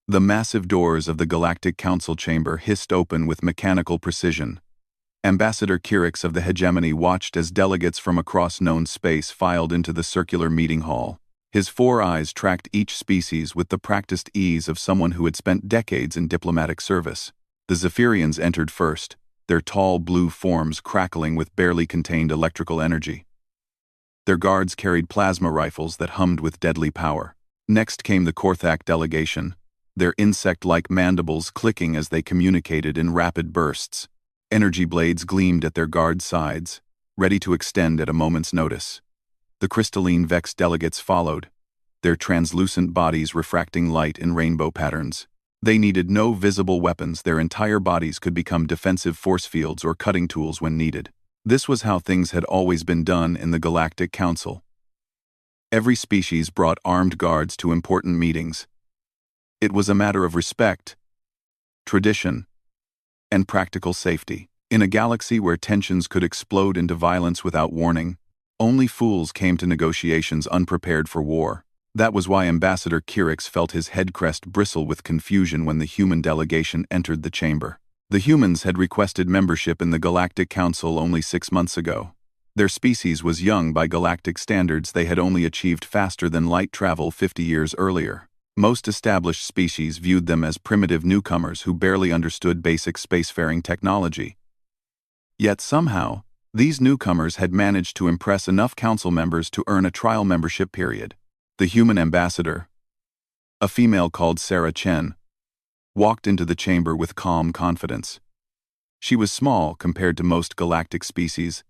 The massive doors of the Galactic Council chamber hissed open with mechanical precision. Ambassador Kirix of the Hegemony watched as delegates from across known space filed into the circular meeting hall. His 4 eyes tracked each species with the practiced ease of someone who had spent decades in diplomatic service. The Zephyrians entered first, their tall blue forms crackling with barely contained electrical energy. Their guards carried plasma rifles that hummed with deadly power. Next came the Korthak delegation, their insect-like mandibles clicking as they communicated in rapid bursts. Energy blades gleamed at their guard sides, ready to extend at a moment's notice. The crystalline Vex delegates followed, their translucent bodies refracting light in rainbow patterns. They needed no visible weapons, their entire bodies could become defensive force fields or cutting tools when needed. This was how things had always been done in the Galactic Council. Every species brought armed guards to important meetings. It was a matter of respect, tradition, and practical safety. In a galaxy where tensions could explode into violence without warning, only fools came to negotiations unprepared for war. That was why Ambassador Kirix felt his head crest bristle with confusion when the human delegation entered the chamber. The humans had requested membership in the Galactic Council only 6 months ago. Their species was young by galactic standards. They had only achieved faster than light travel 50 years earlier. Most established species viewed them as primitive newcomers who barely understood basic spacefaring technology. Yet somehow, these newcomers had managed to impress enough council members to earn a trial membership period. The human ambassador, a female called Sarah Chen, walked into the chamber with calm confidence. She was small compared to most galactic species,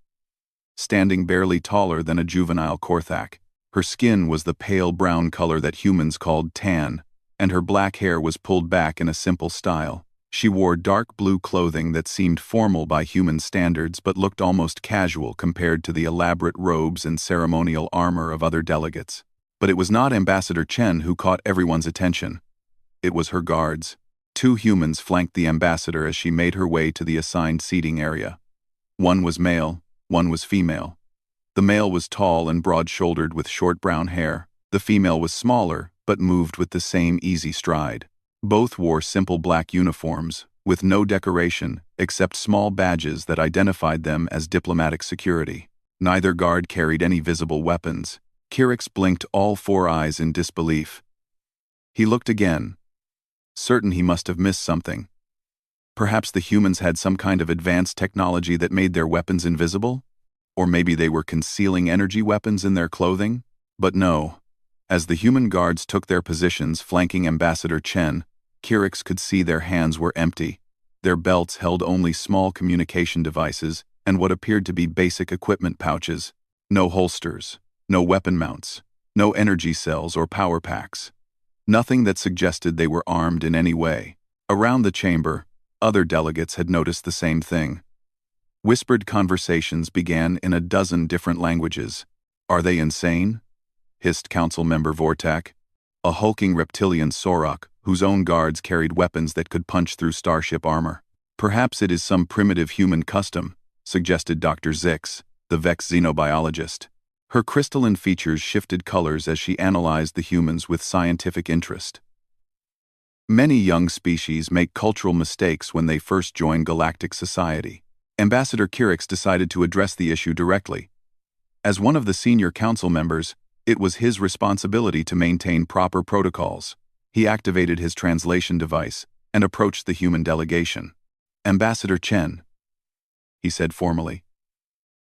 standing barely taller than a juvenile Korthak. Her skin was the pale brown color that humans called tan, and her black hair was pulled back in a simple style. She wore dark blue clothing that seemed formal by human standards but looked almost casual compared to the elaborate robes and ceremonial armor of other delegates. But it was not Ambassador Chen who caught everyone's attention. It was her guards. 2 humans flanked the ambassador as she made her way to the assigned seating area. One was male, one was female. The male was tall and broad-shouldered with short brown hair. The female was smaller, but moved with the same easy stride. Both wore simple black uniforms, with no decoration except small badges that identified them as diplomatic security. Neither guard carried any visible weapons. Kirix blinked all 4 eyes in disbelief. He looked again, certain he must have missed something. Perhaps the humans had some kind of advanced technology that made their weapons invisible? Or maybe they were concealing energy weapons in their clothing? But no. As the human guards took their positions flanking Ambassador Chen, Kirix could see their hands were empty. Their belts held only small communication devices and what appeared to be basic equipment pouches. No holsters, no weapon mounts, no energy cells or power packs. Nothing that suggested they were armed in any way. Around the chamber, other delegates had noticed the same thing. Whispered conversations began in a dozen different languages. "Are they insane?" hissed Council Member Vortak, a hulking reptilian Sorok whose own guards carried weapons that could punch through starship armor. "Perhaps it is some primitive human custom," suggested Dr. Zix, the Vex xenobiologist. Her crystalline features shifted colors as she analyzed the humans with scientific interest. Many young species make cultural mistakes when they first join galactic society. Ambassador Kirix decided to address the issue directly. As one of the senior council members, it was his responsibility to maintain proper protocols. He activated his translation device and approached the human delegation. "Ambassador Chen," he said formally,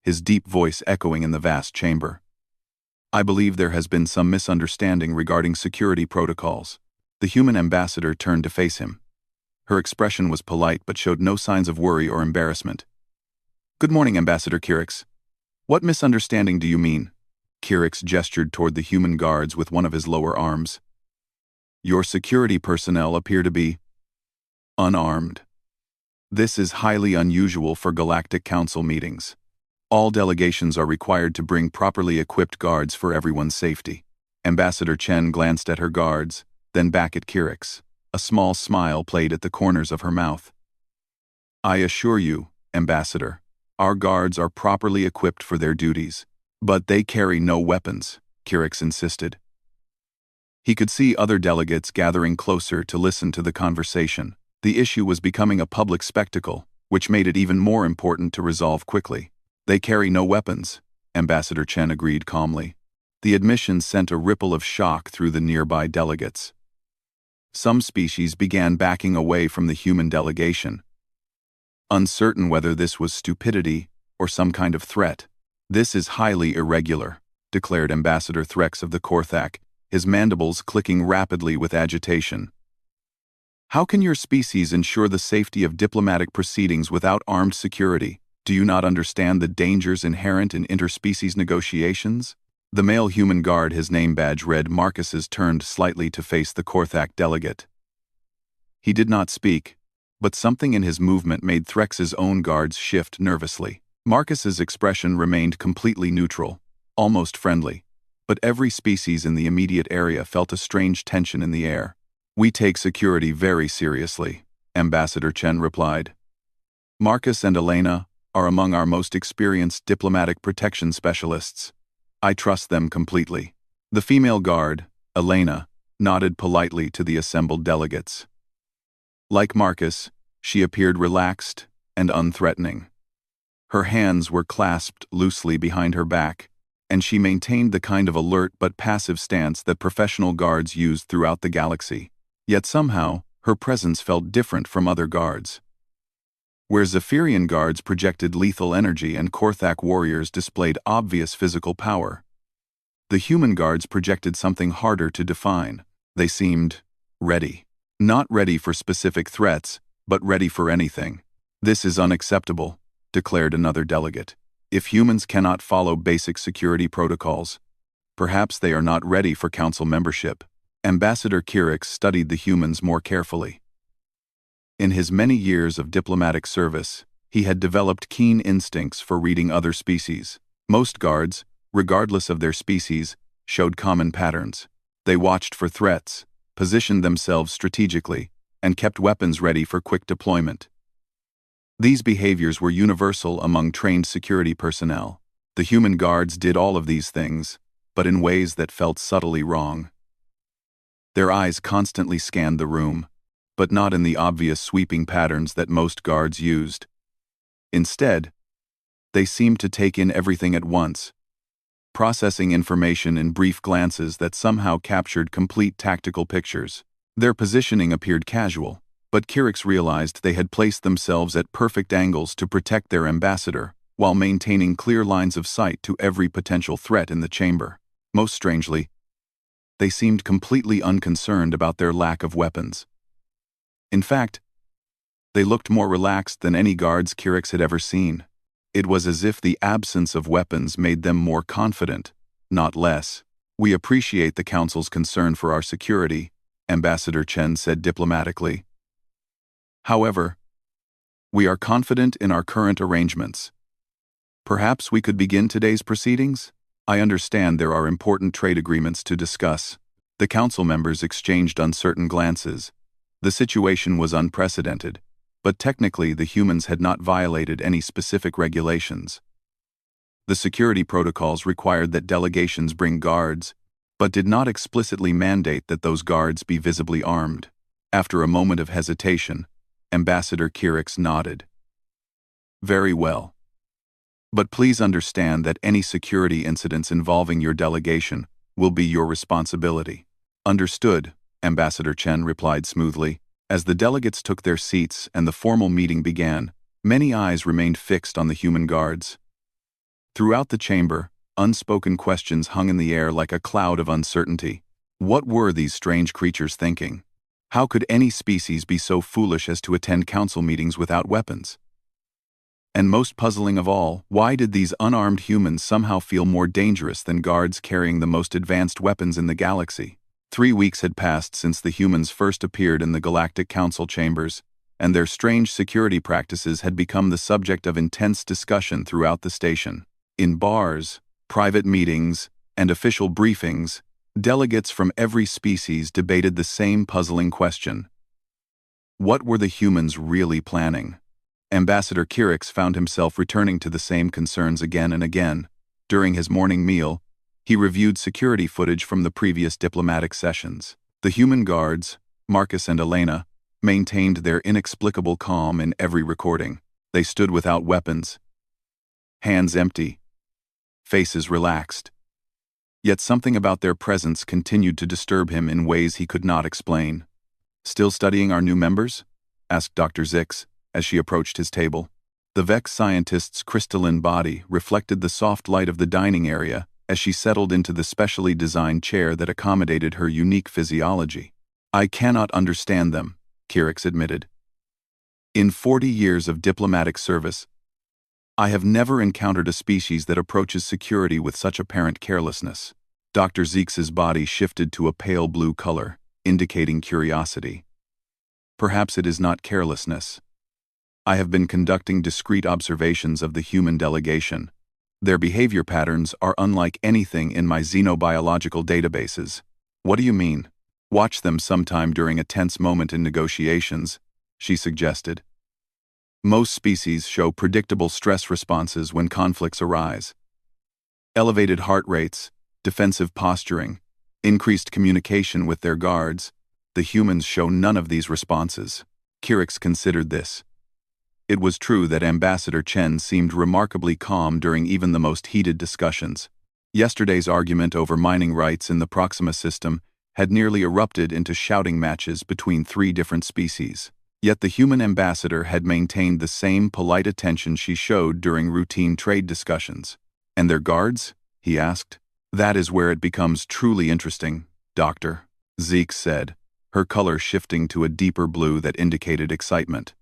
his deep voice echoing in the vast chamber. "I believe there has been some misunderstanding regarding security protocols." The human ambassador turned to face him. Her expression was polite but showed no signs of worry or embarrassment. "Good morning, Ambassador Kirix. What misunderstanding do you mean?" Kirix gestured toward the human guards with one of his lower arms. "Your security personnel appear to be unarmed. This is highly unusual for Galactic Council meetings. All delegations are required to bring properly equipped guards for everyone's safety." Ambassador Chen glanced at her guards, then back at Kirix. A small smile played at the corners of her mouth. "I assure you, Ambassador, our guards are properly equipped for their duties. But they carry no weapons," Kirix insisted. He could see other delegates gathering closer to listen to the conversation. The issue was becoming a public spectacle, which made it even more important to resolve quickly. They carry no weapons, Ambassador Chen agreed calmly. The admission sent a ripple of shock through the nearby delegates. Some species began backing away from the human delegation, uncertain whether this was stupidity or some kind of threat. "This is highly irregular," declared Ambassador Threx of the Korthak, his mandibles clicking rapidly with agitation. "How can your species ensure the safety of diplomatic proceedings without armed security? Do you not understand the dangers inherent in interspecies negotiations?" The male human guard, his name badge read Marcus's, turned slightly to face the Korthak delegate. He did not speak, but something in his movement made Threx's own guards shift nervously. Marcus's expression remained completely neutral, almost friendly, but every species in the immediate area felt a strange tension in the air. "We take security very seriously," Ambassador Chen replied. "Marcus and Elena are among our most experienced diplomatic protection specialists. I trust them completely." The female guard, Elena, nodded politely to the assembled delegates. Like Marcus, she appeared relaxed and unthreatening. Her hands were clasped loosely behind her back, and she maintained the kind of alert but passive stance that professional guards used throughout the galaxy. Yet somehow, her presence felt different from other guards. Where Zephyrian guards projected lethal energy and Korthak warriors displayed obvious physical power, the human guards projected something harder to define. They seemed ready. Not ready for specific threats, but ready for anything. "This is unacceptable," declared another delegate. "If humans cannot follow basic security protocols, perhaps they are not ready for council membership." Ambassador Kirix studied the humans more carefully. In his many years of diplomatic service, he had developed keen instincts for reading other species. Most guards, regardless of their species, showed common patterns. They watched for threats, positioned themselves strategically, and kept weapons ready for quick deployment. These behaviors were universal among trained security personnel. The human guards did all of these things, but in ways that felt subtly wrong. Their eyes constantly scanned the room, but not in the obvious sweeping patterns that most guards used. Instead, they seemed to take in everything at once, processing information in brief glances that somehow captured complete tactical pictures. Their positioning appeared casual, but Kirix realized they had placed themselves at perfect angles to protect their ambassador, while maintaining clear lines of sight to every potential threat in the chamber. Most strangely, they seemed completely unconcerned about their lack of weapons. In fact, they looked more relaxed than any guards Kirix had ever seen. It was as if the absence of weapons made them more confident, not less. "We appreciate the Council's concern for our security," Ambassador Chen said diplomatically. "However, we are confident in our current arrangements. Perhaps we could begin today's proceedings? I understand there are important trade agreements to discuss." The Council members exchanged uncertain glances. The situation was unprecedented, but technically the humans had not violated any specific regulations. The security protocols required that delegations bring guards, but did not explicitly mandate that those guards be visibly armed. After a moment of hesitation, Ambassador Kirix nodded. "Very well. But please understand that any security incidents involving your delegation will be your responsibility." "Understood," Ambassador Chen replied smoothly. As the delegates took their seats and the formal meeting began, many eyes remained fixed on the human guards. Throughout the chamber, unspoken questions hung in the air like a cloud of uncertainty. What were these strange creatures thinking? How could any species be so foolish as to attend council meetings without weapons? And most puzzling of all, why did these unarmed humans somehow feel more dangerous than guards carrying the most advanced weapons in the galaxy? 3 weeks had passed since the humans first appeared in the Galactic Council chambers, and their strange security practices had become the subject of intense discussion throughout the station. In bars, private meetings, and official briefings, delegates from every species debated the same puzzling question. What were the humans really planning? Ambassador Kirix found himself returning to the same concerns again and again. During his morning meal, He reviewed security footage from the previous diplomatic sessions. The human guards, Marcus and Elena, maintained their inexplicable calm in every recording. They stood without weapons, hands empty, faces relaxed. Yet something about their presence continued to disturb him in ways he could not explain. "Still studying our new members?" asked Dr. Zix, as she approached his table. The Vex scientist's crystalline body reflected the soft light of the dining area as she settled into the specially designed chair that accommodated her unique physiology. "I cannot understand them," Kirix admitted. "In 40 years of diplomatic service, I have never encountered a species that approaches security with such apparent carelessness." Dr. Zeke's body shifted to a pale blue color, indicating curiosity. "Perhaps it is not carelessness. I have been conducting discrete observations of the human delegation. Their behavior patterns are unlike anything in my xenobiological databases." "What do you mean?" "Watch them sometime during a tense moment in negotiations," she suggested. "Most species show predictable stress responses when conflicts arise. Elevated heart rates, defensive posturing, increased communication with their guards. The humans show none of these responses." Kirix considered this. It was true that Ambassador Chen seemed remarkably calm during even the most heated discussions. Yesterday's argument over mining rights in the Proxima system had nearly erupted into shouting matches between 3 different species. Yet the human ambassador had maintained the same polite attention she showed during routine trade discussions. "And their guards?" he asked. "That is where it becomes truly interesting, Doctor," Zeke said, her color shifting to a deeper blue that indicated excitement.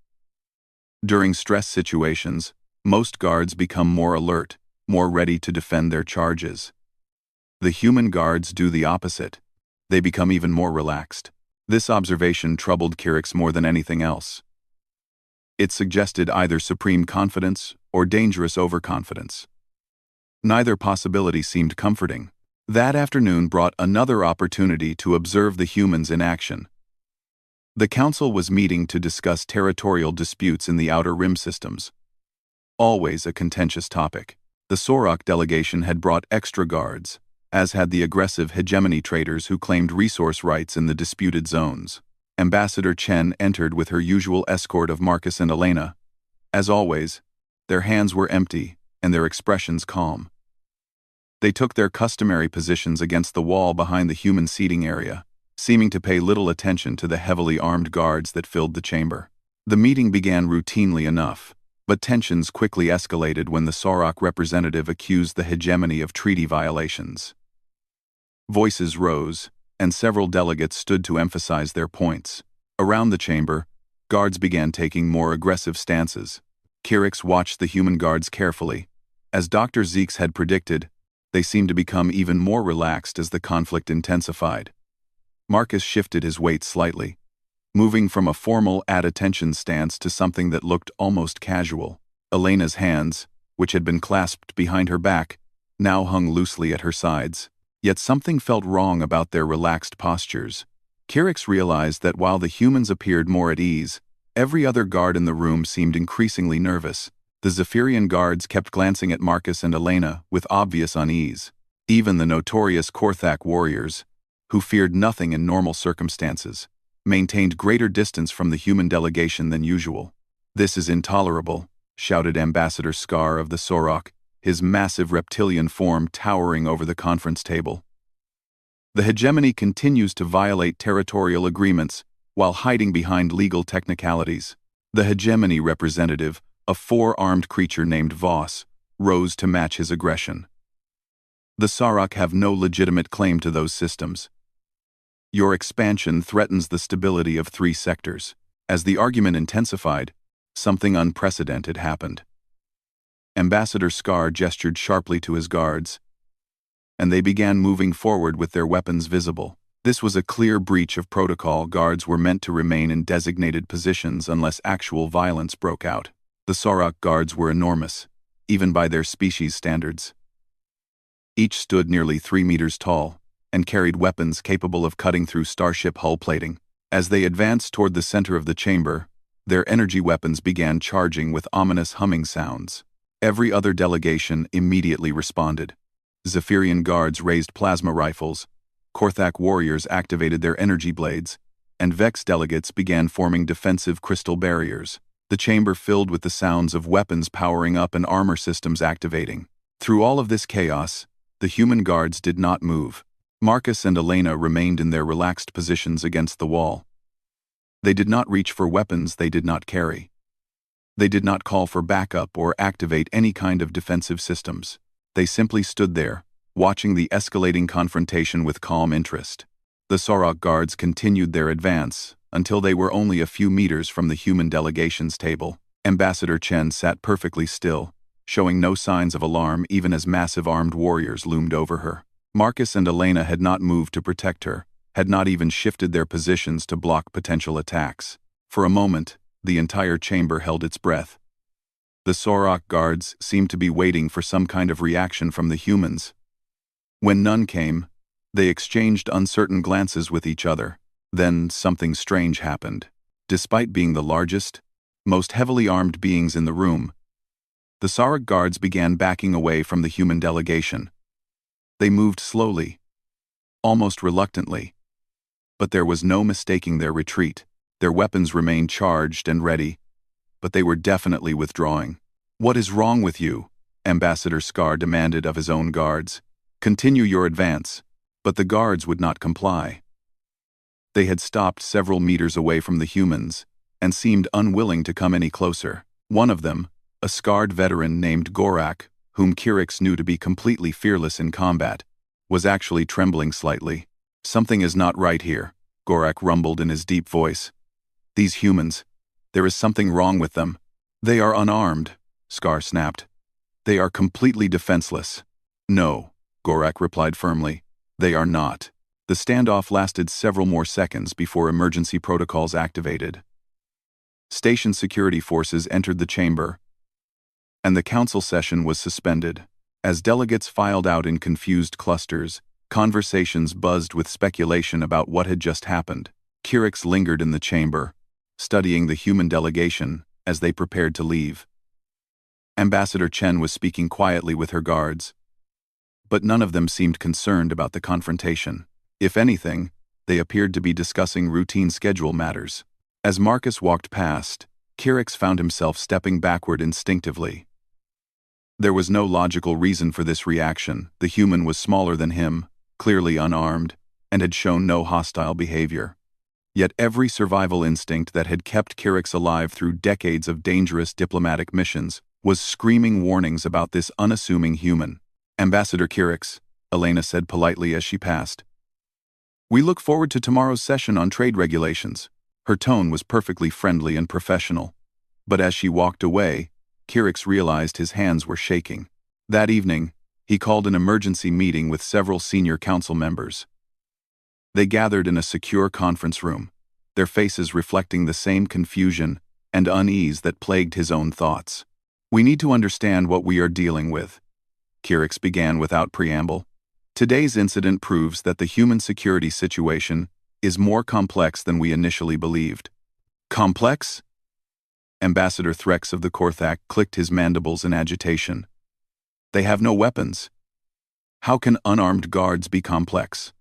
"During stress situations, most guards become more alert, more ready to defend their charges. The human guards do the opposite. They become even more relaxed." This observation troubled Kirix more than anything else. It suggested either supreme confidence or dangerous overconfidence. Neither possibility seemed comforting. That afternoon brought another opportunity to observe the humans in action. The council was meeting to discuss territorial disputes in the Outer Rim systems. Always a contentious topic. The Sorok delegation had brought extra guards, as had the aggressive hegemony traders who claimed resource rights in the disputed zones. Ambassador Chen entered with her usual escort of Marcus and Elena. As always, their hands were empty and their expressions calm. They took their customary positions against the wall behind the human seating area, seeming to pay little attention to the heavily armed guards that filled the chamber. The meeting began routinely enough, but tensions quickly escalated when the Sorok representative accused the hegemony of treaty violations. Voices rose, and several delegates stood to emphasize their points. Around the chamber, guards began taking more aggressive stances. Kirix watched the human guards carefully. As Dr. Zeeks had predicted, they seemed to become even more relaxed as the conflict intensified. Marcus shifted his weight slightly, moving from a formal at-attention stance to something that looked almost casual. Elena's hands, which had been clasped behind her back, now hung loosely at her sides. Yet something felt wrong about their relaxed postures. Kirix realized that while the humans appeared more at ease, every other guard in the room seemed increasingly nervous. The Zephyrian guards kept glancing at Marcus and Elena with obvious unease. Even the notorious Korthak warriors, who feared nothing in normal circumstances, maintained greater distance from the human delegation than usual. "This is intolerable," shouted Ambassador Scar of the Sorok, his massive reptilian form towering over the conference table. "The hegemony continues to violate territorial agreements while hiding behind legal technicalities." The hegemony representative, a 4-armed creature named Voss, rose to match his aggression. "The Sorok have no legitimate claim to those systems. Your expansion threatens the stability of 3 sectors." As the argument intensified, something unprecedented happened. Ambassador Scar gestured sharply to his guards, and they began moving forward with their weapons visible. This was a clear breach of protocol. Guards were meant to remain in designated positions unless actual violence broke out. The Sorok guards were enormous, even by their species standards. Each stood nearly 3 meters tall, and carried weapons capable of cutting through starship hull plating. As they advanced toward the center of the chamber, their energy weapons began charging with ominous humming sounds. Every other delegation immediately responded. Zephyrian guards raised plasma rifles, Korthak warriors activated their energy blades, and Vex delegates began forming defensive crystal barriers. The chamber filled with the sounds of weapons powering up and armor systems activating. Through all of this chaos, the human guards did not move. Marcus and Elena remained in their relaxed positions against the wall. They did not reach for weapons they did not carry. They did not call for backup or activate any kind of defensive systems. They simply stood there, watching the escalating confrontation with calm interest. The Sorok guards continued their advance until they were only a few meters from the human delegation's table. Ambassador Chen sat perfectly still, showing no signs of alarm even as massive armed warriors loomed over her. Marcus and Elena had not moved to protect her, had not even shifted their positions to block potential attacks. For a moment, the entire chamber held its breath. The Sorok guards seemed to be waiting for some kind of reaction from the humans. When none came, they exchanged uncertain glances with each other. Then something strange happened. Despite being the largest, most heavily armed beings in the room, the Sorok guards began backing away from the human delegation. They moved slowly, almost reluctantly. But there was no mistaking their retreat. Their weapons remained charged and ready, but they were definitely withdrawing. "What is wrong with you?" Ambassador Scar demanded of his own guards. "Continue your advance." But the guards would not comply. They had stopped several meters away from the humans and seemed unwilling to come any closer. One of them, a scarred veteran named Gorak, whom Kirix knew to be completely fearless in combat, was actually trembling slightly. "Something is not right here," Gorak rumbled in his deep voice. "These humans, there is something wrong with them." "They are unarmed," Scar snapped. "They are completely defenseless." "No," Gorak replied firmly. "They are not." The standoff lasted several more seconds before emergency protocols activated. Station security forces entered the chamber, and the council session was suspended. As delegates filed out in confused clusters, conversations buzzed with speculation about what had just happened. Kirix lingered in the chamber, studying the human delegation as they prepared to leave. Ambassador Chen was speaking quietly with her guards, but none of them seemed concerned about the confrontation. If anything, they appeared to be discussing routine schedule matters. As Marcus walked past, Kirix found himself stepping backward instinctively. There was no logical reason for this reaction. The human was smaller than him, clearly unarmed, and had shown no hostile behavior. Yet every survival instinct that had kept Kirix alive through decades of dangerous diplomatic missions was screaming warnings about this unassuming human. "Ambassador Kirix," Elena said politely as she passed. "We look forward to tomorrow's session on trade regulations." Her tone was perfectly friendly and professional. But as she walked away, Kirix realized his hands were shaking. That evening, he called an emergency meeting with several senior council members. They gathered in a secure conference room, their faces reflecting the same confusion and unease that plagued his own thoughts. "We need to understand what we are dealing with," Kirix began without preamble. "Today's incident proves that the human security situation is more complex than we initially believed." "Complex?" Ambassador Threx of the Korthak clicked his mandibles in agitation. "They have no weapons. How can unarmed guards be complex?"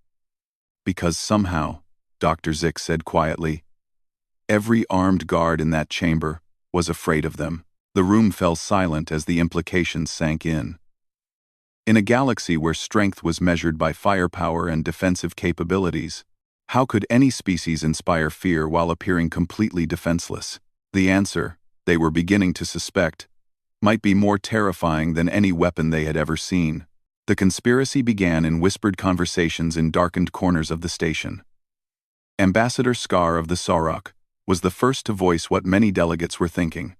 "Because somehow," Dr. Zik said quietly, "every armed guard in that chamber was afraid of them." The room fell silent as the implications sank in. In a galaxy where strength was measured by firepower and defensive capabilities, how could any species inspire fear while appearing completely defenseless? The answer, they were beginning to suspect, might be more terrifying than any weapon they had ever seen. The conspiracy began in whispered conversations in darkened corners of the station. Ambassador Scar of the Sorok was the first to voice what many delegates were thinking.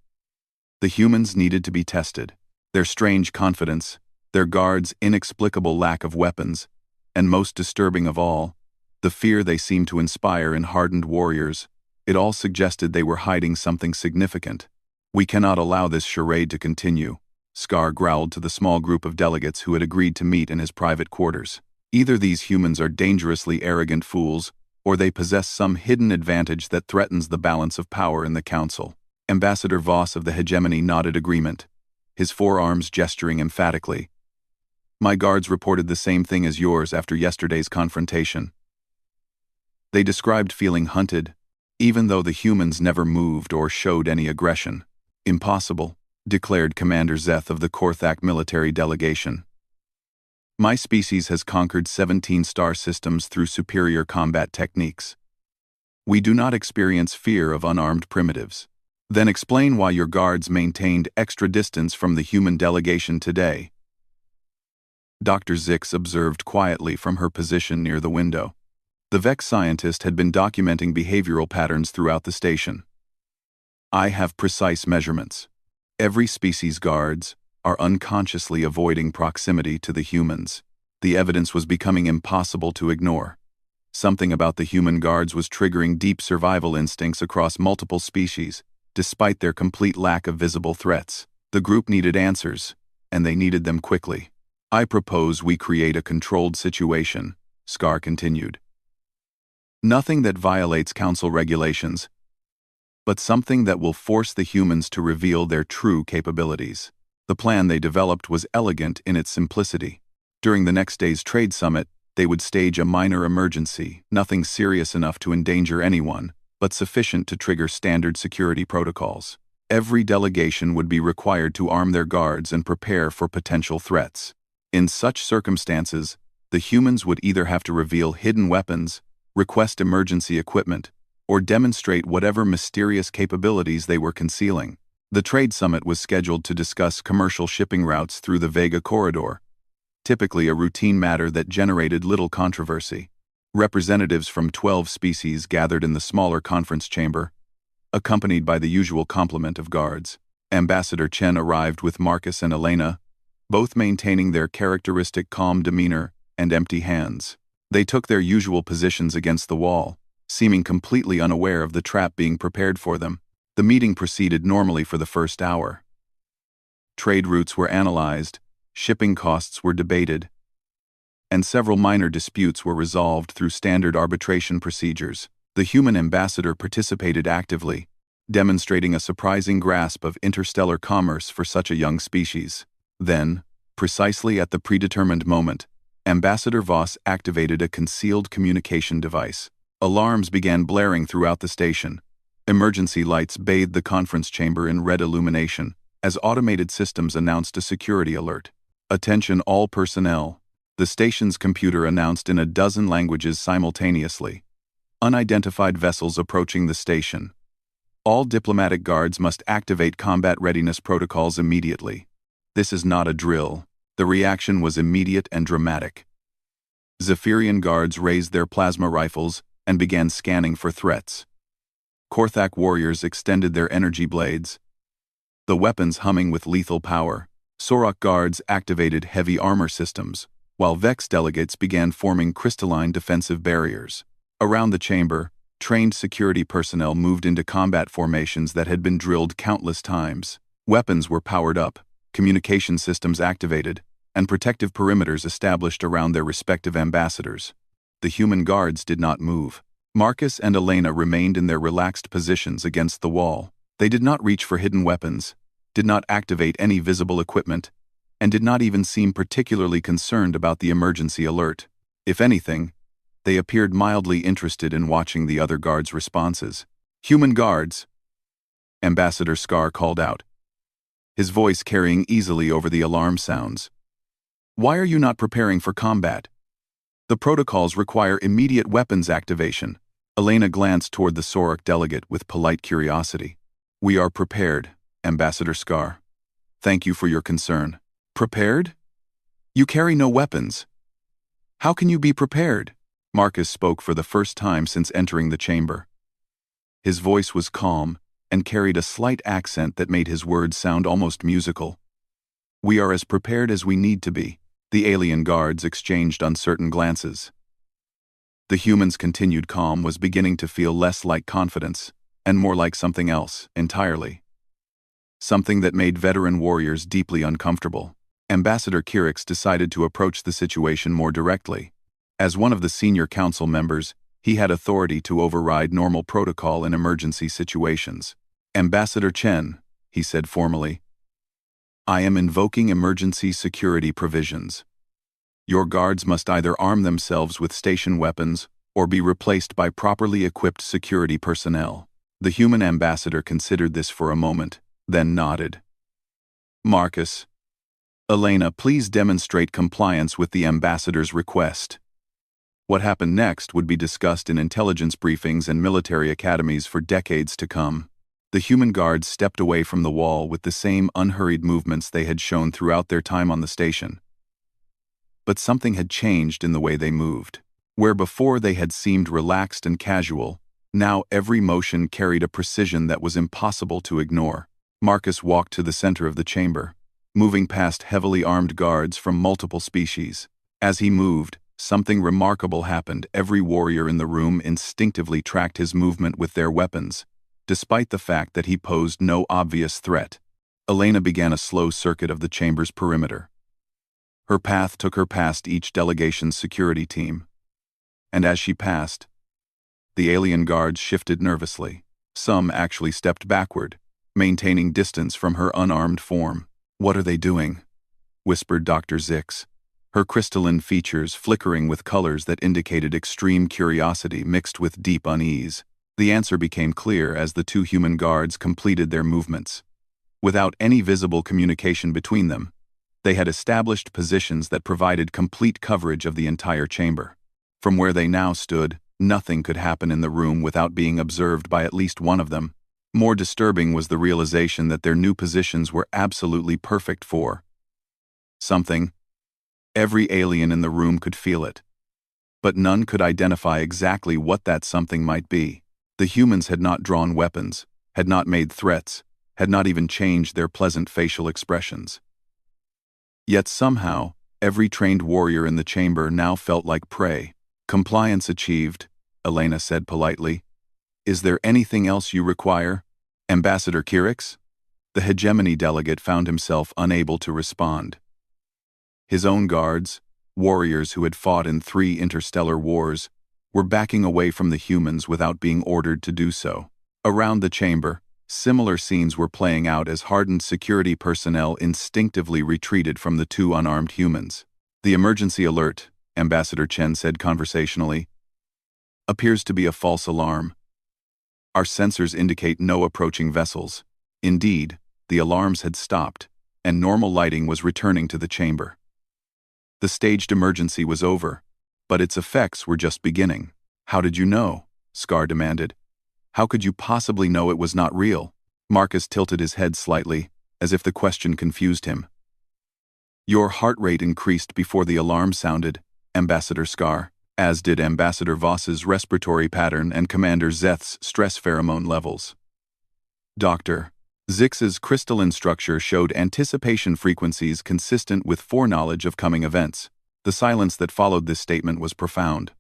The humans needed to be tested. Their strange confidence, their guards' inexplicable lack of weapons, and most disturbing of all, the fear they seemed to inspire in hardened warriors, it all suggested they were hiding something significant. "We cannot allow this charade to continue," Scar growled to the small group of delegates who had agreed to meet in his private quarters. "Either these humans are dangerously arrogant fools, or they possess some hidden advantage that threatens the balance of power in the council." Ambassador Voss of the Hegemony nodded agreement, his forearms gesturing emphatically. My guards reported the same thing as yours after yesterday's confrontation. They described feeling hunted, even though the humans never moved or showed any aggression. Impossible, declared Commander Zeth of the Korthak military delegation. My species has conquered 17 star systems through superior combat techniques. We do not experience fear of unarmed primitives. Then explain why your guards maintained extra distance from the human delegation today. Dr. Zix observed quietly from her position near the window. The Vex scientist had been documenting behavioral patterns throughout the station. I have precise measurements. Every species' guards are unconsciously avoiding proximity to the humans. The evidence was becoming impossible to ignore. Something about the human guards was triggering deep survival instincts across multiple species, despite their complete lack of visible threats. The group needed answers, and they needed them quickly. I propose we create a controlled situation, Scar continued. Nothing that violates Council regulations, but something that will force the humans to reveal their true capabilities. The plan they developed was elegant in its simplicity. During the next day's trade summit, they would stage a minor emergency, nothing serious enough to endanger anyone, but sufficient to trigger standard security protocols. Every delegation would be required to arm their guards and prepare for potential threats. In such circumstances, the humans would either have to reveal hidden weapons, request emergency equipment, or demonstrate whatever mysterious capabilities they were concealing. The trade summit was scheduled to discuss commercial shipping routes through the Vega corridor, typically a routine matter that generated little controversy. Representatives from 12 species gathered in the smaller conference chamber, accompanied by the usual complement of guards. Ambassador Chen arrived with Marcus and Elena, both maintaining their characteristic calm demeanor and empty hands. They took their usual positions against the wall, seeming completely unaware of the trap being prepared for them. The meeting proceeded normally for the first hour. Trade routes were analyzed, shipping costs were debated, and several minor disputes were resolved through standard arbitration procedures. The human ambassador participated actively, demonstrating a surprising grasp of interstellar commerce for such a young species. Then, precisely at the predetermined moment, Ambassador Voss activated a concealed communication device. Alarms began blaring throughout the station. Emergency lights bathed the conference chamber in red illumination, as automated systems announced a security alert. Attention all personnel. The station's computer announced in a dozen languages simultaneously. Unidentified vessels approaching the station. All diplomatic guards must activate combat readiness protocols immediately. This is not a drill. The reaction was immediate and dramatic. Zephyrian guards raised their plasma rifles and began scanning for threats. Korthak warriors extended their energy blades, the weapons humming with lethal power. Sorok guards activated heavy armor systems, while Vex delegates began forming crystalline defensive barriers. Around the chamber, trained security personnel moved into combat formations that had been drilled countless times. Weapons were powered up, communication systems activated, and protective perimeters established around their respective ambassadors. The human guards did not move. Marcus and Elena remained in their relaxed positions against the wall. They did not reach for hidden weapons, did not activate any visible equipment, and did not even seem particularly concerned about the emergency alert. If anything, they appeared mildly interested in watching the other guards' responses. "Human guards," Ambassador Scar called out, his voice carrying easily over the alarm sounds. "Why are you not preparing for combat? The protocols require immediate weapons activation." Elena glanced toward the Sorok delegate with polite curiosity. "We are prepared, Ambassador Scar. Thank you for your concern." "Prepared? You carry no weapons. How can you be prepared?" Marcus spoke for the first time since entering the chamber. His voice was calm and carried a slight accent that made his words sound almost musical. "We are as prepared as we need to be." The alien guards exchanged uncertain glances. The human's continued calm was beginning to feel less like confidence, and more like something else, entirely. Something that made veteran warriors deeply uncomfortable. Ambassador Kirix decided to approach the situation more directly. As one of the senior council members, he had authority to override normal protocol in emergency situations. "Ambassador Chen," he said formally, "I am invoking emergency security provisions. Your guards must either arm themselves with station weapons or be replaced by properly equipped security personnel. The human ambassador considered this for a moment, then nodded. Marcus. Elena, please demonstrate compliance with the ambassador's request. What happened next would be discussed in intelligence briefings and military academies for decades to come. The human guards stepped away from the wall with the same unhurried movements they had shown throughout their time on the station. But something had changed in the way they moved. Where before they had seemed relaxed and casual, now every motion carried a precision that was impossible to ignore. Marcus walked to the center of the chamber, moving past heavily armed guards from multiple species. As he moved, something remarkable happened. Every warrior in the room instinctively tracked his movement with their weapons, despite the fact that he posed no obvious threat. Elena began a slow circuit of the chamber's perimeter. Her path took her past each delegation's security team. And as she passed, the alien guards shifted nervously. Some actually stepped backward, maintaining distance from her unarmed form. "What are they doing?" whispered Dr. Zix, her crystalline features flickering with colors that indicated extreme curiosity mixed with deep unease. The answer became clear as the two human guards completed their movements. Without any visible communication between them, they had established positions that provided complete coverage of the entire chamber. From where they now stood, nothing could happen in the room without being observed by at least one of them. More disturbing was the realization that their new positions were absolutely perfect for something. Every alien in the room could feel it, but none could identify exactly what that something might be. The humans had not drawn weapons, had not made threats, had not even changed their pleasant facial expressions. Yet somehow, every trained warrior in the chamber now felt like prey. "Compliance achieved," Elena said politely. "Is there anything else you require, Ambassador Kirix?" The hegemony delegate found himself unable to respond. His own guards, warriors who had fought in 3 interstellar wars, were backing away from the humans without being ordered to do so. Around the chamber, similar scenes were playing out as hardened security personnel instinctively retreated from the 2 unarmed humans. "The emergency alert," Ambassador Chen said conversationally, "appears to be a false alarm. Our sensors indicate no approaching vessels." Indeed, the alarms had stopped, and normal lighting was returning to the chamber. The staged emergency was over, but its effects were just beginning. "How did you know?" Scar demanded. "How could you possibly know it was not real?" Marcus tilted his head slightly, as if the question confused him. "Your heart rate increased before the alarm sounded, Ambassador Scar, as did Ambassador Voss's respiratory pattern and Commander Zeth's stress pheromone levels. Dr. Zix's crystalline structure showed anticipation frequencies consistent with foreknowledge of coming events." The silence that followed this statement was profound.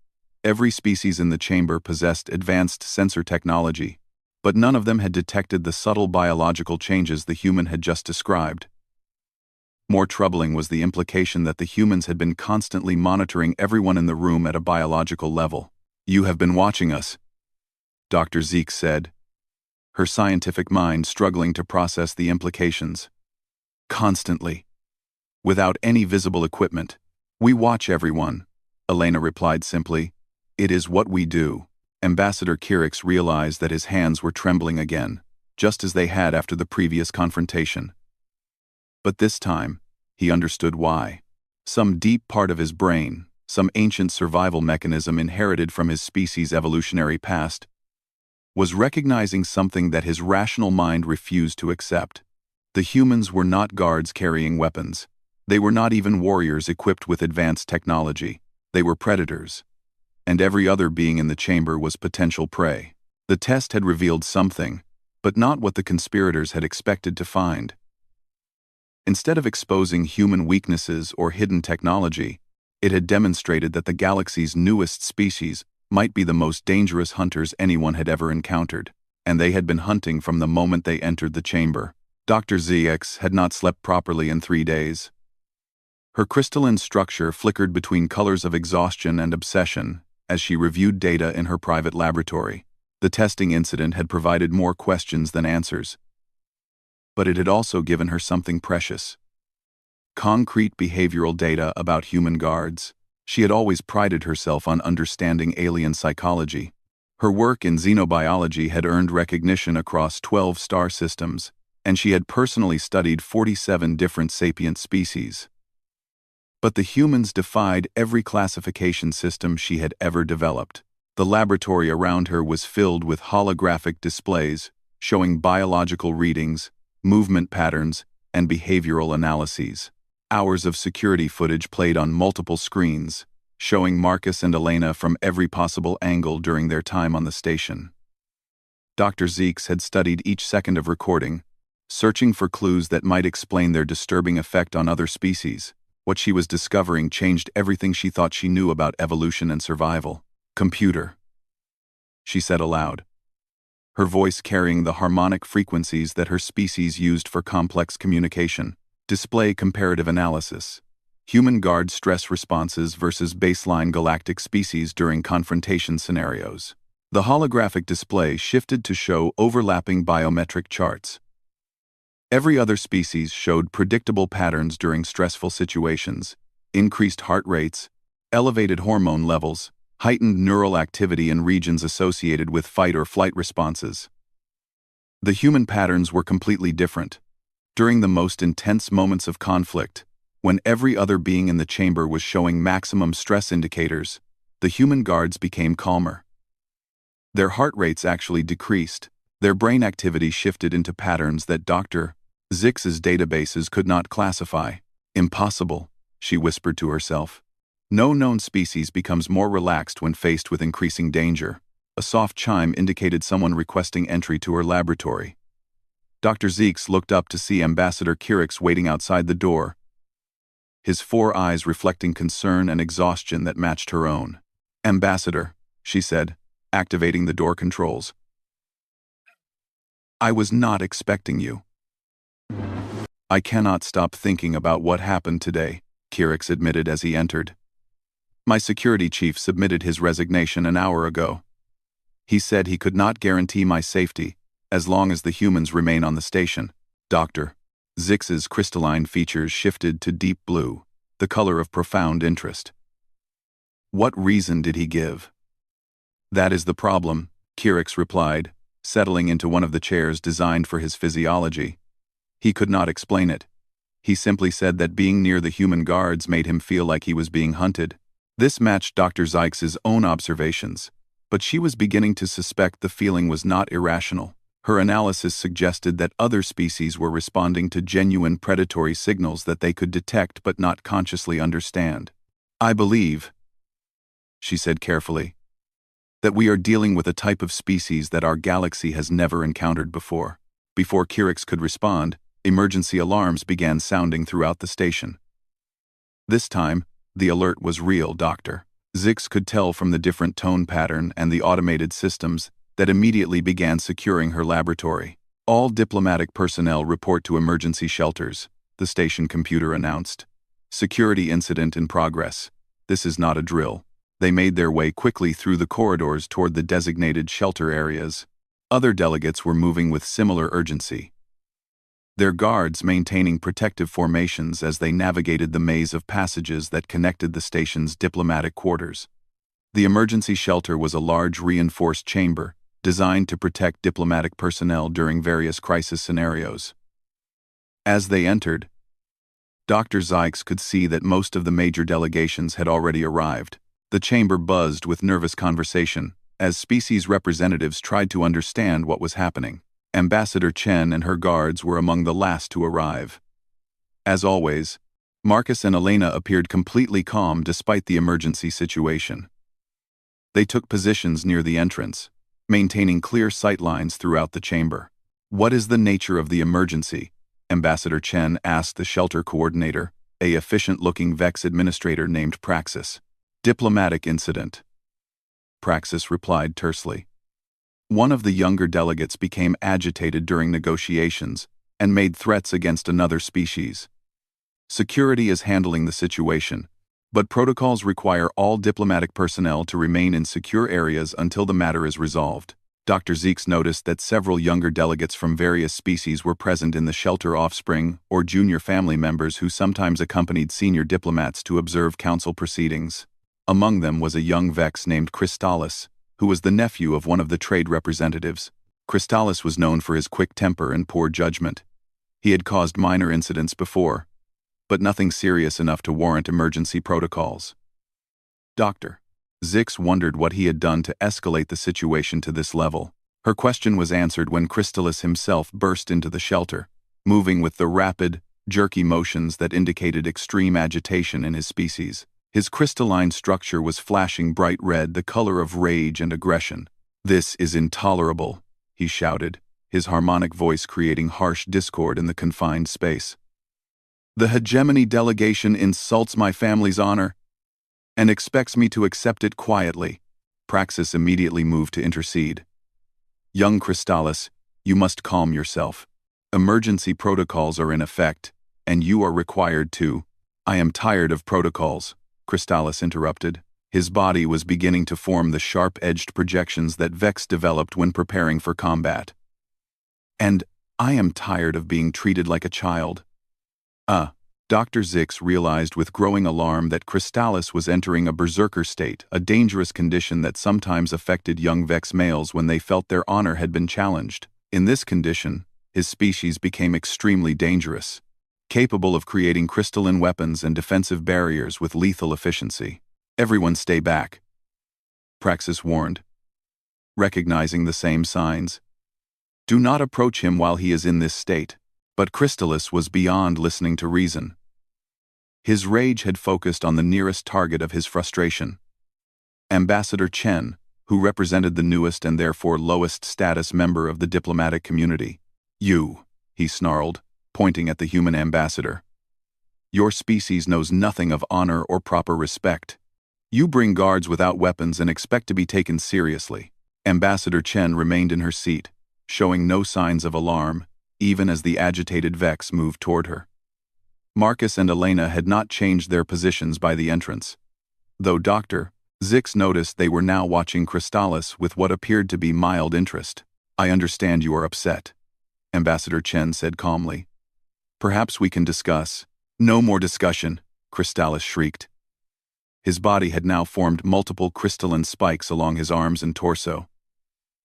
Every species in the chamber possessed advanced sensor technology, but none of them had detected the subtle biological changes the human had just described. More troubling was the implication that the humans had been constantly monitoring everyone in the room at a biological level. "You have been watching us," Dr. Zeke said, her scientific mind struggling to process the implications. "Constantly. Without any visible equipment. We watch everyone," Elena replied simply. "It is what we do." Ambassador Kirix realized that his hands were trembling again, just as they had after the previous confrontation. But this time, he understood why. Some deep part of his brain, some ancient survival mechanism inherited from his species' evolutionary past, was recognizing something that his rational mind refused to accept. The humans were not guards carrying weapons. They were not even warriors equipped with advanced technology. They were predators. And every other being in the chamber was potential prey. The test had revealed something, but not what the conspirators had expected to find. Instead of exposing human weaknesses or hidden technology, it had demonstrated that the galaxy's newest species might be the most dangerous hunters anyone had ever encountered, and they had been hunting from the moment they entered the chamber. Dr. ZX had not slept properly in 3 days. Her crystalline structure flickered between colors of exhaustion and obsession as she reviewed data in her private laboratory. The testing incident had provided more questions than answers, but it had also given her something precious. concrete behavioral data about human guards. She had always prided herself on understanding alien psychology. Her work in xenobiology had earned recognition across 12 star systems, and she had personally studied 47 different sapient species. But the humans defied every classification system she had ever developed. The laboratory around her was filled with holographic displays showing biological readings, movement patterns, and behavioral analyses. Hours of security footage played on multiple screens, showing Marcus and Elena from every possible angle during their time on the station. Dr. Zeeks had studied each second of recording, searching for clues that might explain their disturbing effect on other species. What she was discovering changed everything she thought she knew about evolution and survival. "Computer," she said aloud, her voice carrying the harmonic frequencies that her species used for complex communication. "Display comparative analysis. Human guard stress responses versus baseline galactic species during confrontation scenarios." The holographic display shifted to show overlapping biometric charts. Every other species showed predictable patterns during stressful situations: increased heart rates, elevated hormone levels, heightened neural activity in regions associated with fight or flight responses. The human patterns were completely different. During the most intense moments of conflict, when every other being in the chamber was showing maximum stress indicators, the human guards became calmer. Their heart rates actually decreased. Their brain activity shifted into patterns that Dr. Zeeks's databases could not classify. "Impossible," she whispered to herself. No known species becomes more relaxed when faced with increasing danger. A soft chime indicated someone requesting entry to her laboratory. Dr. Zeeks looked up to see Ambassador Kirix waiting outside the door, his 4 eyes reflecting concern and exhaustion that matched her own. "Ambassador," she said, activating the door controls. "I was not expecting you." "I cannot stop thinking about what happened today," Kirix admitted as he entered. "My security chief submitted his resignation an hour ago. He said he could not guarantee my safety as long as the humans remain on the station." Dr. Zeeks's crystalline features shifted to deep blue, the color of profound interest. "What reason did he give?" "That is the problem," Kirix replied, settling into one of the chairs designed for his physiology. "He could not explain it. He simply said that being near the human guards made him feel like he was being hunted." This matched Dr. Zeeks's own observations, but she was beginning to suspect the feeling was not irrational. Her analysis suggested that other species were responding to genuine predatory signals that they could detect but not consciously understand. "I believe," she said carefully, "that we are dealing with a type of species that our galaxy has never encountered before." Before Kirix could respond, emergency alarms began sounding throughout the station. This time, the alert was real. Dr. Zeeks could tell from the different tone pattern and the automated systems that immediately began securing her laboratory. "All diplomatic personnel report to emergency shelters," the station computer announced. "Security incident in progress. This is not a drill." They made their way quickly through the corridors toward the designated shelter areas. Other delegates were moving with similar urgency, their guards maintaining protective formations as they navigated the maze of passages that connected the station's diplomatic quarters. The emergency shelter was a large reinforced chamber designed to protect diplomatic personnel during various crisis scenarios. As they entered, Dr. Zeeks could see that most of the major delegations had already arrived. The chamber buzzed with nervous conversation as species representatives tried to understand what was happening. Ambassador Chen and her guards were among the last to arrive. As always, Marcus and Elena appeared completely calm despite the emergency situation. They took positions near the entrance, maintaining clear sightlines throughout the chamber. "What is the nature of the emergency?" Ambassador Chen asked the shelter coordinator, a efficient-looking Vex administrator named Praxis. "Diplomatic incident," Praxis replied tersely. One of the younger delegates became agitated during negotiations and made threats against another species. "Security is handling the situation, but protocols require all diplomatic personnel to remain in secure areas until the matter is resolved." Dr. Zeeks noticed that several younger delegates from various species were present in the shelter, offspring or junior family members who sometimes accompanied senior diplomats to observe council proceedings. Among them was a young Vex named Crystalis, who was the nephew of one of the trade representatives. Crystalis was known for his quick temper and poor judgment. He had caused minor incidents before, but nothing serious enough to warrant emergency protocols. Dr. Zix wondered what he had done to escalate the situation to this level. Her question was answered when Crystalis himself burst into the shelter, moving with the rapid, jerky motions that indicated extreme agitation in his species. His crystalline structure was flashing bright red, the color of rage and aggression. "This is intolerable," he shouted, his harmonic voice creating harsh discord in the confined space. "The hegemony delegation insults my family's honor and expects me to accept it quietly." Praxis immediately moved to intercede. "Young Crystalis, you must calm yourself. Emergency protocols are in effect, and you are required to—" "I am tired of protocols," Crystalis interrupted. His body was beginning to form the sharp-edged projections that Vex developed when preparing for combat. "And I am tired of being treated like a child." Dr. Zix realized with growing alarm that Crystalis was entering a berserker state, a dangerous condition that sometimes affected young Vex males when they felt their honor had been challenged. In this condition, his species became extremely dangerous, capable of creating crystalline weapons and defensive barriers with lethal efficiency. "Everyone stay back," Praxis warned, recognizing the same signs. "Do not approach him while he is in this state." But Crystalis was beyond listening to reason. His rage had focused on the nearest target of his frustration, Ambassador Chen, who represented the newest and therefore lowest status member of the diplomatic community. "You," he snarled, pointing at the human ambassador. "Your species knows nothing of honor or proper respect. You bring guards without weapons and expect to be taken seriously." Ambassador Chen remained in her seat, showing no signs of alarm, even as the agitated Vex moved toward her. Marcus and Elena had not changed their positions by the entrance, though Dr. Zix noticed they were now watching Crystalis with what appeared to be mild interest. "I understand you are upset," Ambassador Chen said calmly. "Perhaps we can discuss." "No more discussion," Crystalis shrieked. His body had now formed multiple crystalline spikes along his arms and torso.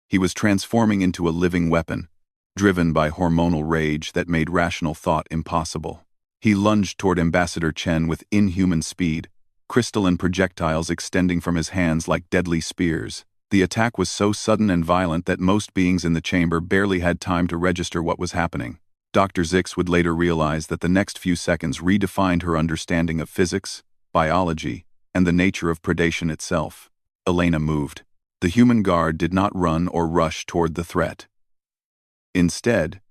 He was transforming into a living weapon, driven by hormonal rage that made rational thought impossible. He lunged toward Ambassador Chen with inhuman speed, crystalline projectiles extending from his hands like deadly spears. The attack was so sudden and violent that most beings in the chamber barely had time to register what was happening. Dr. Zix would later realize that the next few seconds redefined her understanding of physics, biology, and the nature of predation itself. Elena moved. The human guard did not run or rush toward the threat. Instead,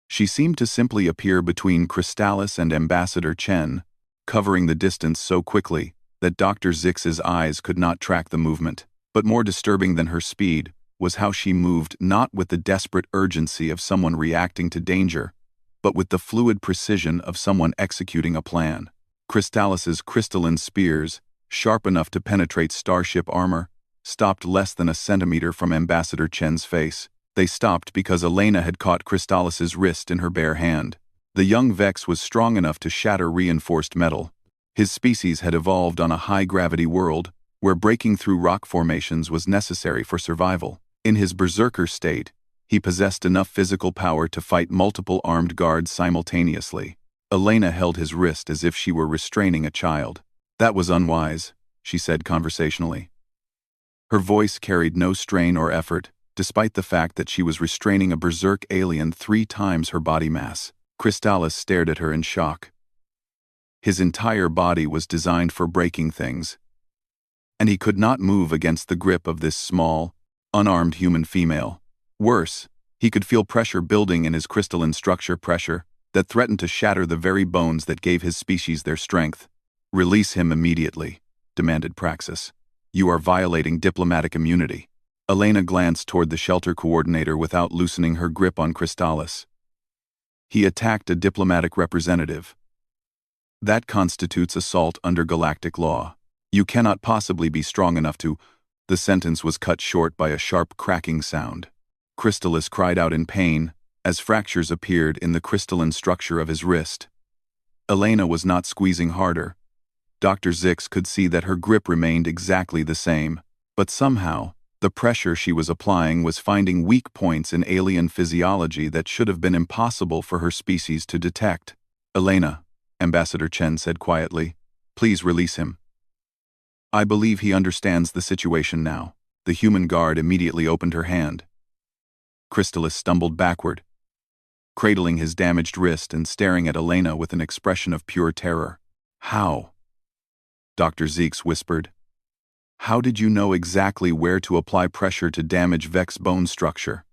she seemed to simply appear between Crystalis and Ambassador Chen, covering the distance so quickly that Dr. Zix's eyes could not track the movement. But more disturbing than her speed was how she moved, not with the desperate urgency of someone reacting to danger, but with the fluid precision of someone executing a plan. Crystalis's crystalline spears, sharp enough to penetrate starship armor, stopped less than a centimeter from Ambassador Chen's face. They stopped because Elena had caught Crystalis's wrist in her bare hand. The young Vex was strong enough to shatter reinforced metal. His species had evolved on a high-gravity world, where breaking through rock formations was necessary for survival. In his berserker state, he possessed enough physical power to fight multiple armed guards simultaneously. Elena held his wrist as if she were restraining a child. "That was unwise," she said conversationally. Her voice carried no strain or effort, despite the fact that she was restraining a berserk alien 3 times her body mass. Crystalis stared at her in shock. His entire body was designed for breaking things, and he could not move against the grip of this small, unarmed human female. Worse, he could feel pressure building in his crystalline structure, pressure that threatened to shatter the very bones that gave his species their strength. "Release him immediately," demanded Praxis. "You are violating diplomatic immunity." Elena glanced toward the shelter coordinator without loosening her grip on Crystalis. "He attacked a diplomatic representative. That constitutes assault under galactic law. You cannot possibly be strong enough to—" The sentence was cut short by a sharp cracking sound. Crystalis cried out in pain as fractures appeared in the crystalline structure of his wrist. Elena was not squeezing harder. Dr. Zix could see that her grip remained exactly the same, but somehow, the pressure she was applying was finding weak points in alien physiology that should have been impossible for her species to detect. "Elena," Ambassador Chen said quietly, "please release him." "I believe he understands the situation now." The human guard immediately opened her hand. Crystalis stumbled backward, cradling his damaged wrist and staring at Elena with an expression of pure terror. "How?" Dr. Zeeks whispered. "How did you know exactly where to apply pressure to damage Vex's bone structure?"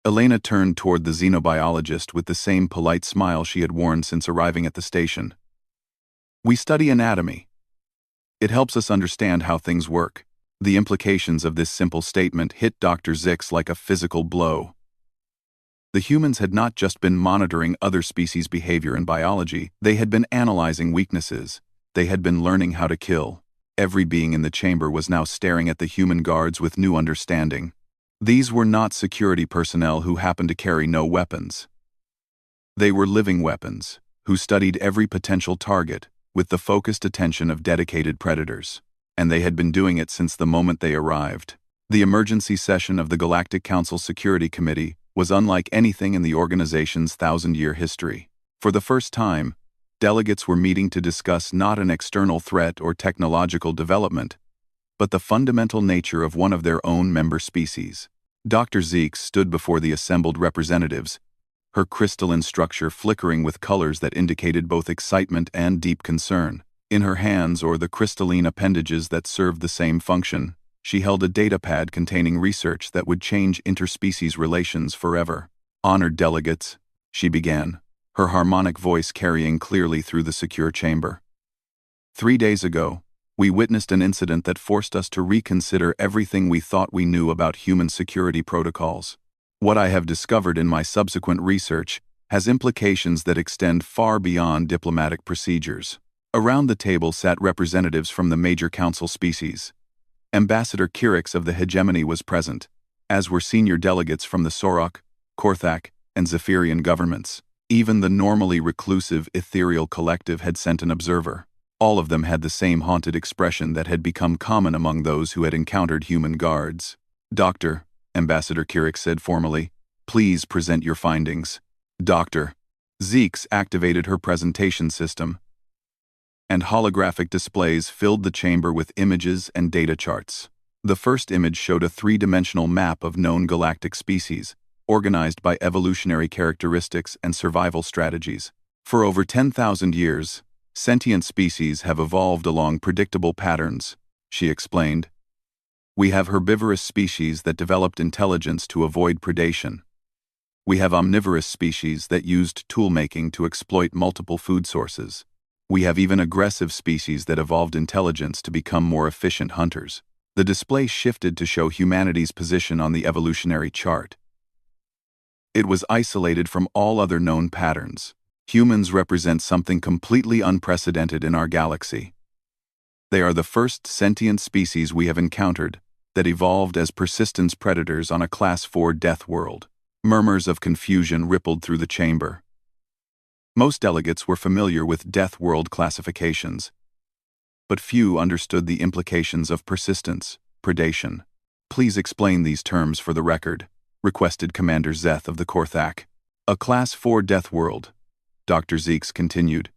Elena turned toward the xenobiologist with the same polite smile she had worn since arriving at the station. "We study anatomy. It helps us understand how things work." The implications of this simple statement hit Dr. Zix like a physical blow. The humans had not just been monitoring other species' behavior and biology, they had been analyzing weaknesses. They had been learning how to kill. Every being in the chamber was now staring at the human guards with new understanding. These were not security personnel who happened to carry no weapons. They were living weapons, who studied every potential target with the focused attention of dedicated predators. And they had been doing it since the moment they arrived. The emergency session of the Galactic Council Security Committee was unlike anything in the organization's 1,000-year history. For the first time, delegates were meeting to discuss not an external threat or technological development, but the fundamental nature of one of their own member species. Dr. Zeeks stood before the assembled representatives, her crystalline structure flickering with colors that indicated both excitement and deep concern. In her hands, or the crystalline appendages that served the same function, she held a datapad containing research that would change interspecies relations forever. "Honored delegates," she began, her harmonic voice carrying clearly through the secure chamber. 3 days ago, we witnessed an incident that forced us to reconsider everything we thought we knew about human security protocols. What I have discovered in my subsequent research has implications that extend far beyond diplomatic procedures. Around the table sat representatives from the major council species. Ambassador Kirix of the Hegemony was present, as were senior delegates from the Sorok, Korthak, and Zephyrian governments. Even the normally reclusive ethereal collective had sent an observer. All of them had the same haunted expression that had become common among those who had encountered human guards. "Doctor," Ambassador Kirix said formally, "please present your findings." Dr. Zeeks activated her presentation system, and holographic displays filled the chamber with images and data charts. The first image showed a three-dimensional map of known galactic species, organized by evolutionary characteristics and survival strategies. For over 10,000 years, sentient species have evolved along predictable patterns, she explained. We have herbivorous species that developed intelligence to avoid predation. We have omnivorous species that used tool-making to exploit multiple food sources. We have even aggressive species that evolved intelligence to become more efficient hunters. The display shifted to show humanity's position on the evolutionary chart. It was isolated from all other known patterns. Humans represent something completely unprecedented in our galaxy. They are the first sentient species we have encountered that evolved as persistence predators on a Class 4 death world. Murmurs of confusion rippled through the chamber. Most delegates were familiar with death world classifications, but few understood the implications of persistence, predation. "Please explain these terms for the record," requested Commander Zeth of the Korthak. "A Class 4 death world," Dr. Zeeks continued,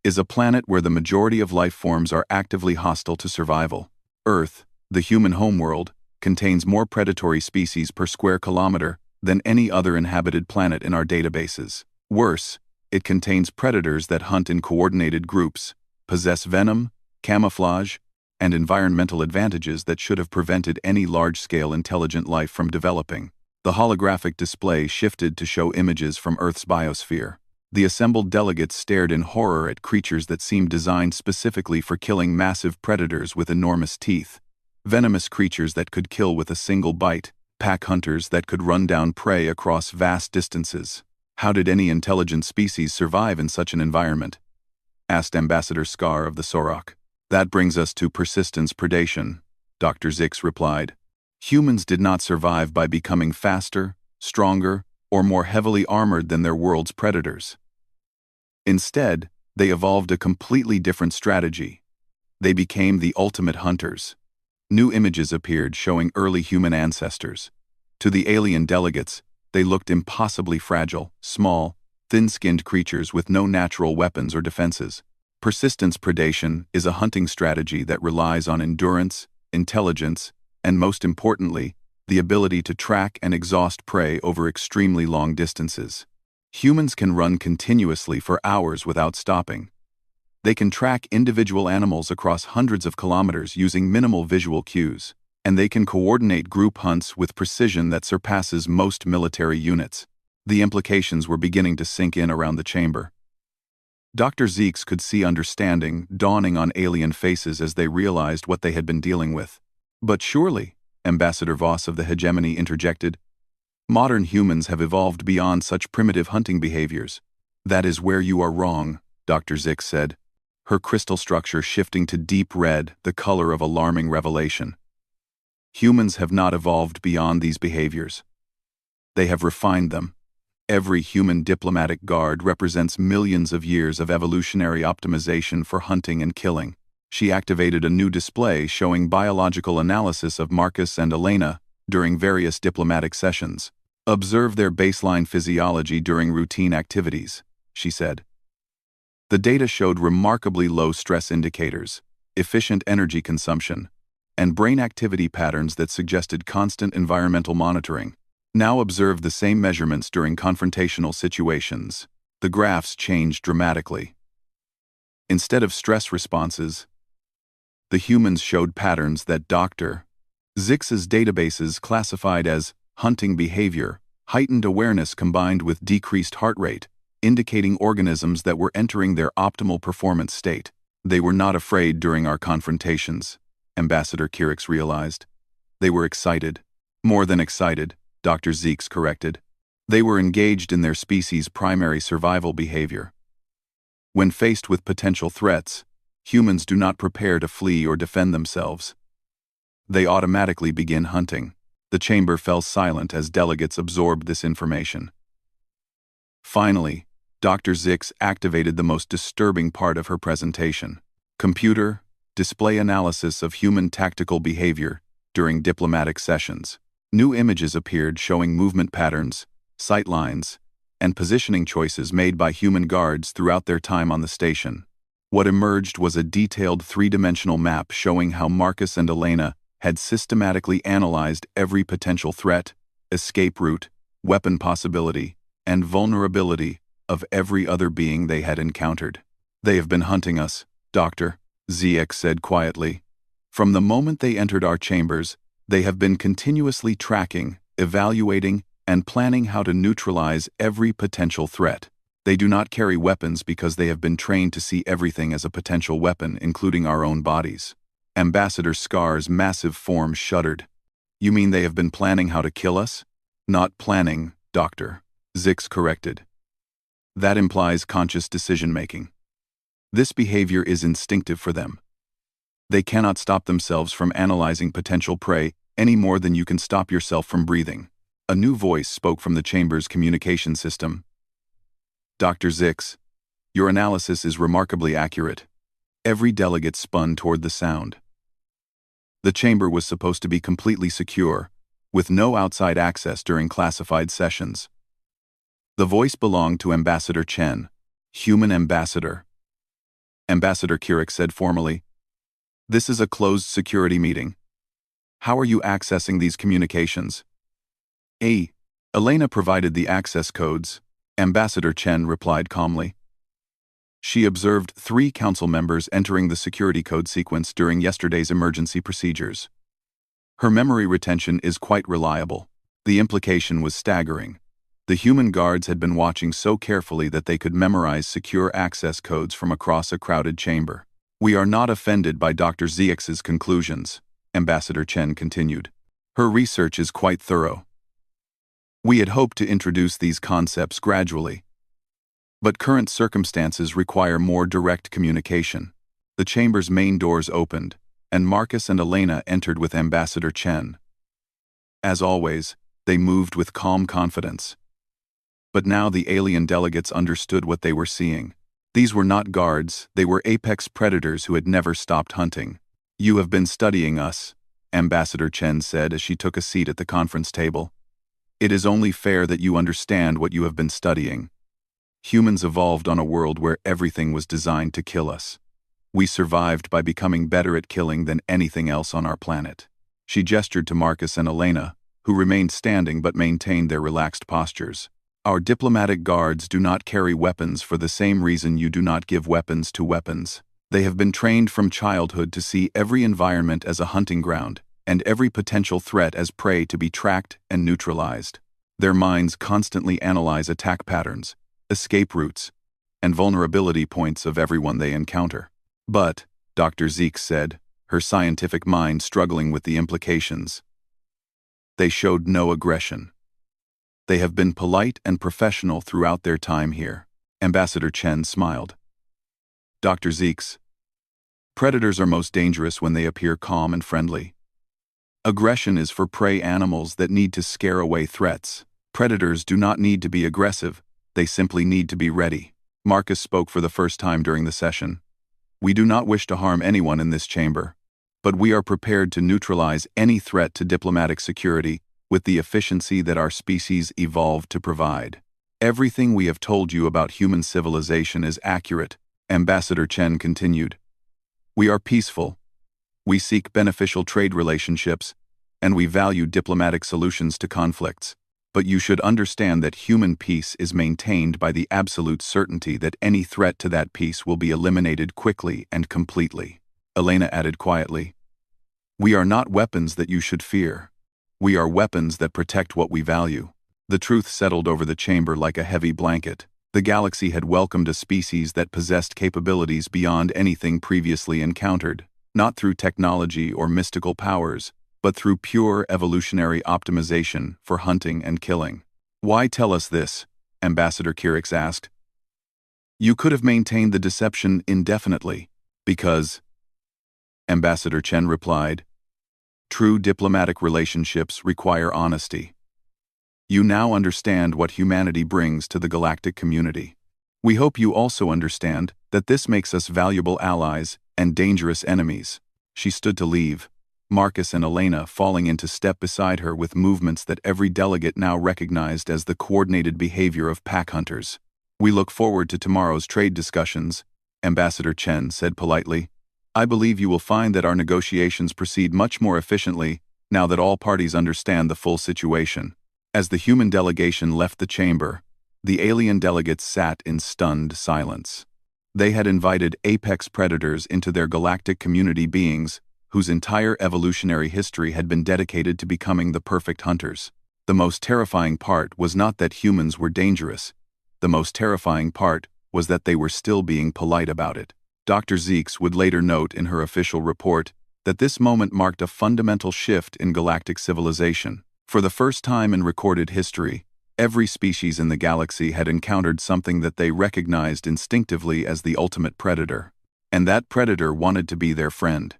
"is a planet where the majority of life forms are actively hostile to survival. Earth, the human homeworld, contains more predatory species per square kilometer than any other inhabited planet in our databases. Worse, it contains predators that hunt in coordinated groups, possess venom, camouflage, and environmental advantages that should have prevented any large-scale intelligent life from developing." The holographic display shifted to show images from Earth's biosphere. The assembled delegates stared in horror at creatures that seemed designed specifically for killing massive predators with enormous teeth. Venomous creatures that could kill with a single bite, pack hunters that could run down prey across vast distances. "How did any intelligent species survive in such an environment?" asked Ambassador Scar of the Sorok. "That brings us to persistence predation," Dr. Zix replied. Humans did not survive by becoming faster, stronger, or more heavily armored than their world's predators. Instead, they evolved a completely different strategy. They became the ultimate hunters. New images appeared showing early human ancestors. To the alien delegates, they looked impossibly fragile, small, thin-skinned creatures with no natural weapons or defenses. Persistence predation is a hunting strategy that relies on endurance, intelligence, and most importantly, the ability to track and exhaust prey over extremely long distances. Humans can run continuously for hours without stopping. They can track individual animals across hundreds of kilometers using minimal visual cues, and they can coordinate group hunts with precision that surpasses most military units. The implications were beginning to sink in around the chamber. Dr. Zeeks could see understanding dawning on alien faces as they realized what they had been dealing with. But surely, Ambassador Voss of the Hegemony interjected, modern humans have evolved beyond such primitive hunting behaviors. That is where you are wrong, Dr. Zeeks said, her crystal structure shifting to deep red, the color of alarming revelation. Humans have not evolved beyond these behaviors. They have refined them. Every human diplomatic guard represents millions of years of evolutionary optimization for hunting and killing. She activated a new display showing biological analysis of Marcus and Elena during various diplomatic sessions. Observe their baseline physiology during routine activities, she said. The data showed remarkably low stress indicators, efficient energy consumption, and brain activity patterns that suggested constant environmental monitoring. Now observe the same measurements during confrontational situations. The graphs changed dramatically. Instead of stress responses, the humans showed patterns that Dr. Zeeks's databases classified as hunting behavior, heightened awareness combined with decreased heart rate, indicating organisms that were entering their optimal performance state. They were not afraid during our confrontations, Ambassador Kirix realized. They were excited. More than excited, Dr. Zeeks corrected. They were engaged in their species' primary survival behavior. When faced with potential threats, humans do not prepare to flee or defend themselves. They automatically begin hunting. The chamber fell silent as delegates absorbed this information. Finally, Dr. Zeeks activated the most disturbing part of her presentation: computer display analysis of human tactical behavior during diplomatic sessions. New images appeared showing movement patterns, sight lines, and positioning choices made by human guards throughout their time on the station. What emerged was a detailed three-dimensional map showing how Marcus and Elena had systematically analyzed every potential threat, escape route, weapon possibility, and vulnerability of every other being they had encountered. They have been hunting us, Dr. Zeeks said quietly. From the moment they entered our chambers, they have been continuously tracking, evaluating, and planning how to neutralize every potential threat. They do not carry weapons because they have been trained to see everything as a potential weapon, including our own bodies. Ambassador Scar's massive form shuddered. You mean they have been planning how to kill us? Not planning, Dr. Zeeks corrected. That implies conscious decision-making. This behavior is instinctive for them. They cannot stop themselves from analyzing potential prey any more than you can stop yourself from breathing. A new voice spoke from the chamber's communication system. Dr. Zeeks, your analysis is remarkably accurate. Every delegate spun toward the sound. The chamber was supposed to be completely secure, with no outside access during classified sessions. The voice belonged to Ambassador Chen, human ambassador. Ambassador Kirix said formally, "This is a closed security meeting. How are you accessing these communications?" Elena provided the access codes, Ambassador Chen replied calmly. She observed 3 council members entering the security code sequence during yesterday's emergency procedures. Her memory retention is quite reliable. The implication was staggering. The human guards had been watching so carefully that they could memorize secure access codes from across a crowded chamber. We are not offended by Dr. Zeeks's conclusions, Ambassador Chen continued. Her research is quite thorough. We had hoped to introduce these concepts gradually, but current circumstances require more direct communication. The chamber's main doors opened, and Marcus and Elena entered with Ambassador Chen. As always, they moved with calm confidence. But now the alien delegates understood what they were seeing. These were not guards, they were apex predators who had never stopped hunting. "You have been studying us," Ambassador Chen said as she took a seat at the conference table. "It is only fair that you understand what you have been studying. Humans evolved on a world where everything was designed to kill us. We survived by becoming better at killing than anything else on our planet." She gestured to Marcus and Elena, who remained standing but maintained their relaxed postures. "Our diplomatic guards do not carry weapons for the same reason you do not give weapons to weapons. They have been trained from childhood to see every environment as a hunting ground, and every potential threat as prey to be tracked and neutralized. Their minds constantly analyze attack patterns, escape routes, and vulnerability points of everyone they encounter." "But," Dr. Zeke said, her scientific mind struggling with the implications, "they showed no aggression. They have been polite and professional throughout their time here." Ambassador Chen smiled. "Dr. Zeke's, predators are most dangerous when they appear calm and friendly. Aggression is for prey animals that need to scare away threats. Predators do not need to be aggressive, they simply need to be ready." Marcus spoke for the first time during the session. "We do not wish to harm anyone in this chamber, but we are prepared to neutralize any threat to diplomatic security with the efficiency that our species evolved to provide. Everything we have told you about human civilization is accurate," Ambassador Chen continued. "We are peaceful. We seek beneficial trade relationships, and we value diplomatic solutions to conflicts. But you should understand that human peace is maintained by the absolute certainty that any threat to that peace will be eliminated quickly and completely." Elena added quietly, "We are not weapons that you should fear. We are weapons that protect what we value." The truth settled over the chamber like a heavy blanket. The galaxy had welcomed a species that possessed capabilities beyond anything previously encountered, not through technology or mystical powers, but through pure evolutionary optimization for hunting and killing. "Why tell us this?" Ambassador Kirix asked. "You could have maintained the deception indefinitely." "Because," Ambassador Chen replied, "true diplomatic relationships require honesty. You now understand what humanity brings to the galactic community. We hope you also understand that this makes us valuable allies and dangerous enemies." She stood to leave, Marcus and Elena falling into step beside her with movements that every delegate now recognized as the coordinated behavior of pack hunters. "We look forward to tomorrow's trade discussions," Ambassador Chen said politely. "I believe you will find that our negotiations proceed much more efficiently now that all parties understand the full situation." As the human delegation left the chamber, the alien delegates sat in stunned silence. They had invited apex predators into their galactic community, beings whose entire evolutionary history had been dedicated to becoming the perfect hunters. The most terrifying part was not that humans were dangerous. The most terrifying part was that they were still being polite about it. Dr. Zeeks would later note in her official report that this moment marked a fundamental shift in galactic civilization. For the first time in recorded history, every species in the galaxy had encountered something that they recognized instinctively as the ultimate predator. And that predator wanted to be their friend.